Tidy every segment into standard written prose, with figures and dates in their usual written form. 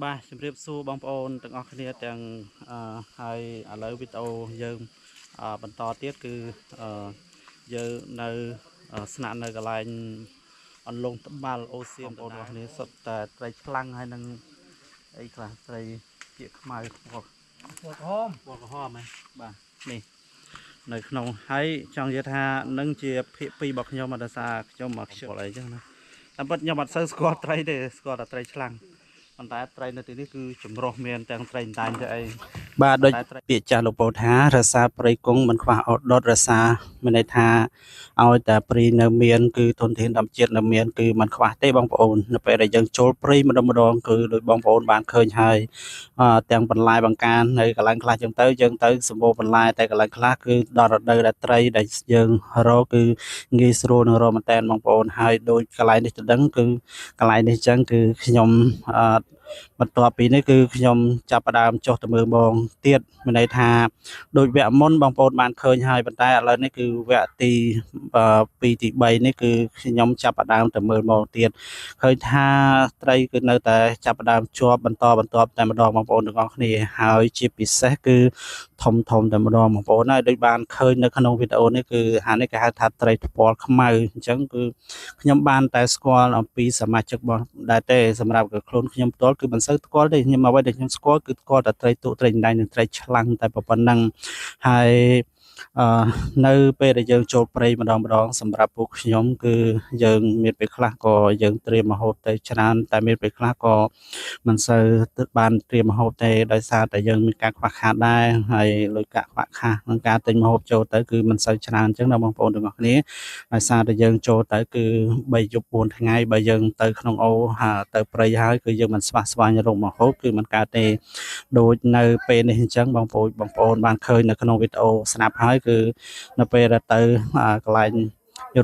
បាទជំរាបសួរបងប្អូនទាំងអស់គ្នាទាំងហើយឥឡូវវីដេអូយើងបន្តទៀតគឺយើងនៅស្នាក់នៅកន្លែងអន្លង់ត្បាល់អូសៀមបងប្អូនទាំងអស់គ្នាសុទ្ធតែត្រីខ្លាំងហើយនឹងអីខ្លះត្រីជាខ្មៅពណ៌ក្រហមបាទនេះនៅក្នុងហើយចង់និយាយថានឹងជាភាគ2របស់ខ្ញុំអត់ថាខ្ញុំមកខ្ជិលអីចឹងណាតែពិតខ្ញុំអត់សូវស្គាល់ត្រីទេស្គាល់តែត្រីឆ្លាំងប៉ុន្តែត្រីនៅទីនេះគឺចម្រុះមានទាំងត្រីតែងទៅអីបាទដូចពាក្យចាស់លោកពោលថារសាព្រៃគង់មិនខ្វះអត់ដុតរសាមានន័យថាឲ្យតែព្រៃនៅមានគឺធនធានធម្មជាតិនៅមានគឺមិនខ្វះទេបងប្អូននៅពេលដែលយើងចូលព្រៃម្ដងគឺដោយបងប្អូនបានឃើញហើយទាំងបន្លែបង្ការនៅកន្លែងខ្លះចឹងទៅយើងទៅសម្បូរបន្លែតែកន្លែងខ្លះគឺដល់រដូវដែលត្រីដែលយើងរកគឺងាយស្រួលនឹងរកមែនតើបងប្អូនហើយដូចកន្លែងនេះទៅដឹងគឺកន្លែងនេះចឹងគឺខ្ញុំបន្ទាប់ពីនេះគឺខ្ញុំចាប់ផ្ដើមចុះទៅមើលហ្មងទៀតមានន័យថាដូចវគ្គមុនបងប្អូនបានឃើញហើយប៉ុន្តែឥឡូវនេះគឺវគ្គទី2ទី3នេះគឺខ្ញុំចាប់ផ្ដើមទៅមើលហ្មងទៀតឃើញថាត្រីគឺនៅតែចាប់ផ្ដើមជាប់បន្តតែម្ដងបងប្អូនទាំងអស់គ្នាហើយជាពិសេសគឺធំតែម្ដងបងប្អូនហើយដូចបានឃើញនៅក្នុងវីដេអូនេះគឺអានេះគេហៅថាត្រីថ្ពាល់ខ្មៅអញ្ចឹងគឺខ្ញុំបានតែស្គាល់អំពីសមាជិករបស់ដែរទេសម្រាប់ខ្លួនខ្ញុំផ្ទាល់គឺមិនសូវស្គាល់ទេខ្ញុំអ្វីដែលខ្ញុំស្គាល់គឺស្គាល់តែត្រីទូកត្រីដៃនិងត្រីឆ្លាំងតែប៉ុណ្ណឹងហើយនៅពេលដែលយើងចូលព្រៃម្ដងសម្រាប់ពួកខ្ញុំគឺយើងមានពេលខ្លះក៏យើងត្រៀមម្ហូបទៅច្រើនតែមានពេលខ្លះក៏មិនសូវបានត្រៀមម្ហូបទេដោយសារតែយើងមានការខ្វះខាតដែរហើយលុយកាក់ខ្វះខាតក្នុងការទិញម្ហូបចូលទៅគឺមិនសូវច្រើនអញ្ចឹងណាបងប្អូនទាំងអស់គ្នាដោយសារតែយើងចូលទៅគឺ3យប់4ថ្ងៃបើយើងទៅក្នុងអូទៅព្រៃហើយគឺយើងមិនស្វះស្វែងរកម្ហូបគឺមិនកើតទេដូចនៅពេលនេះអញ្ចឹងបងប្អូនបានឃើញនៅក្នុងវីដេអូស្នាប់ហើយគឺនៅពេលដែលទៅកន្លែង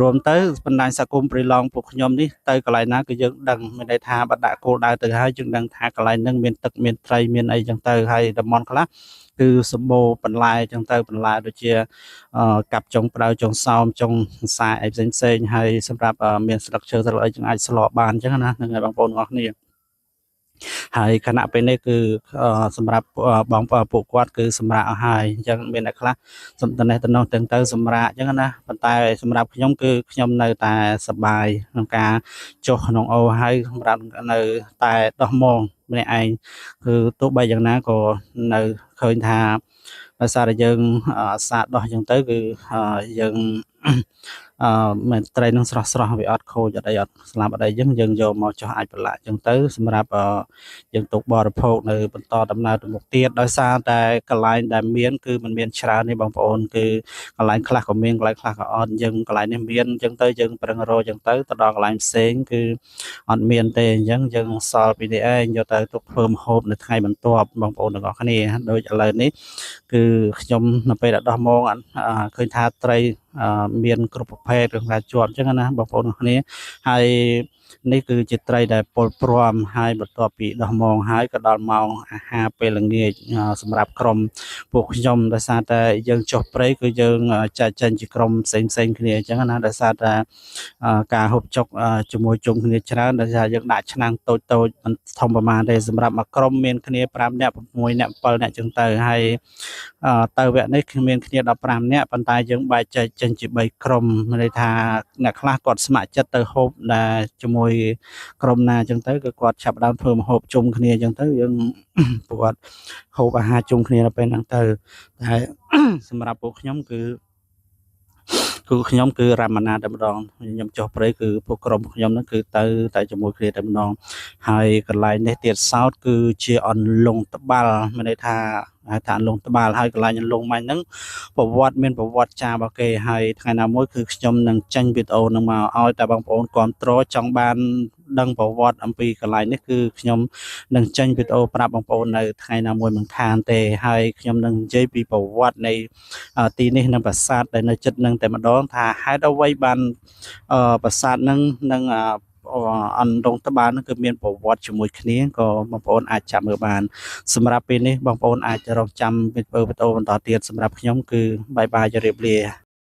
រួមទៅបណ្ដាញសហគមន៍ព្រៃឡង់ពួកខ្ញុំនេះទៅកន្លែងណាគឺយើងដឹងមានន័យថាបដាក់គោលដៅទៅហើយយើងដឹងថាកន្លែងហ្នឹងមានទឹកមានត្រីមានអីចឹងទៅហើយតំបន់ខ្លះគឺសម្បូរបន្លែចឹងទៅបន្លែដូចជាកាប់ចុងផ្ដៅចុងសោមចុងសាអីផ្សេងហើយសម្រាប់មានស្លឹកឈើស្លឹកអីចឹងអាចស្លបានចឹងណាហ្នឹងហើយបងប្អូនទាំងអស់គ្នាហើយខណៈពេលនេះគឺសម្រាប់បងប្អូនពួកគាត់គឺសម្រាប់អស់ហើយអញ្ចឹងមានអ្នកខ្លះសំតនេះតំណងទាំងទៅសម្រាប់អញ្ចឹងណាប៉ុន្តែសម្រាប់ខ្ញុំគឺខ្ញុំនៅតែសប្បាយក្នុងការចុះក្នុងអូហើយសម្រាប់នៅតែដោះមងម្នាក់ឯងគឺទោះបីយ៉ាងណាក៏នៅឃើញថាដោយសារតែយើងសាកដោះអញ្ចឹងទៅគឺយើងមិនត្រីនឹងស្រស់វាអត់ខូចអត់អីអត់ស្លាប់អត់អីចឹងយើងយកមកចោះអាចប្រឡាក់ចឹងទៅសម្រាប់យើងទុកបរិភោគនៅបន្តដំណើរទៅមុខទៀតដោយសារតែកន្លែងដែលមានគឺมันមានច្រើនទេបងប្អូនគឺកន្លែងខ្លះក៏មានកន្លែងខ្លះក៏អត់យើងកន្លែងនេះមានចឹងទៅយើងប្រឹងរកចឹងទៅដល់កន្លែងផ្សេងគឺអត់មានទេអញ្ចឹងយើងសល់ពីនេះឯងយកទៅទុកធ្វើម្ហូបនៅថ្ងៃបន្ទាប់បងប្អូនទាំងអស់គ្នាដូចឥឡូវនេះគឺខ្ញុំនៅពេលដែលដោះមកឃើញថាត្រីមានគ្រប់ប្រភេទក្នុងការជាប់អញ្ចឹងណាបងប្អូនគ្នាហើយនេះគឺជាត្រីដែលពលព្រមហើយបន្ទាប់ពីដោះមងហើយក៏ដល់ម៉ោងអាហារពេលល្ងាចសម្រាប់ក្រុមពួកខ្ញុំដោយសារតែយើងចុះព្រៃគឺយើងចែកចេញជាក្រុមផ្សេងគ្នាអញ្ចឹងណាដោយសារតែការហូបចុកជាមួយជុំគ្នាច្រើនដោយសារយើងដាក់ឆ្នាំងតូចមិនធំប្រហែលទេសម្រាប់មួយក្រុមមានគ្នា5នាក់6នាក់7នាក់អញ្ចឹងទៅហើយទៅវគ្គនេះគឺមានគ្នា15នាក់ប៉ុន្តែយើងបែកចែកចេញជា3ក្រុមមានន័យថាអ្នកខ្លះគាត់ស្ម័គ្រចិត្តទៅហូបដែលជាមួយក្រុមណាអញ្ចឹងទៅគឺគាត់ចាប់ផ្ដើមធ្វើម្ហូបជុំគ្នាអញ្ចឹងទៅយើងគាត់ហូបអាហារជុំគ្នានៅពេលហ្នឹងទៅតែសម្រាប់ពួកខ្ញុំគឺខ្ញុំគឺរមណាតែម្ដងខ្ញុំចុះព្រៃគឺពួកក្រុមខ្ញុំហ្នឹងគឺទៅតែជាមួយគ្នាតែម្ដងហើយកន្លែងនេះទៀតសោតគឺជាអន្លង់ត្បាល់មានន័យថាហៅថាអន្លង់ត្បាល់ហើយកន្លែងអន្លង់ម៉ាញ់ហ្នឹងមានប្រវត្តិចារបស់គេហើយថ្ងៃណាមួយគឺខ្ញុំនឹងចេញវីដេអូនឹងមកឲ្យតែបងប្អូនគាំទ្រចង់បានដឹងប្រវត្តិអំពីកន្លែងនេះគឺខ្ញុំនឹងចេញវីដេអូប្រាប់បងប្អូននៅថ្ងៃណាមួយមិនខានទេហើយខ្ញុំនឹងនិយាយពីប្រវត្តិនៃទីនេះនិងប្រាសាទដែលនៅជិតនឹងតែម្ដងថាហេតុអ្វីបានប្រាសាទនឹងនឹងអន្លង់ត្បាល់នឹងគឺមានប្រវត្តិជាមួយគ្នាក៏បងប្អូនអាចចាំមើលបានសម្រាប់ពេលនេះបងប្អូនអាចរងចាំវីដេអូបន្តទៀតសម្រាប់ខ្ញុំគឺបាយជម្រាបលា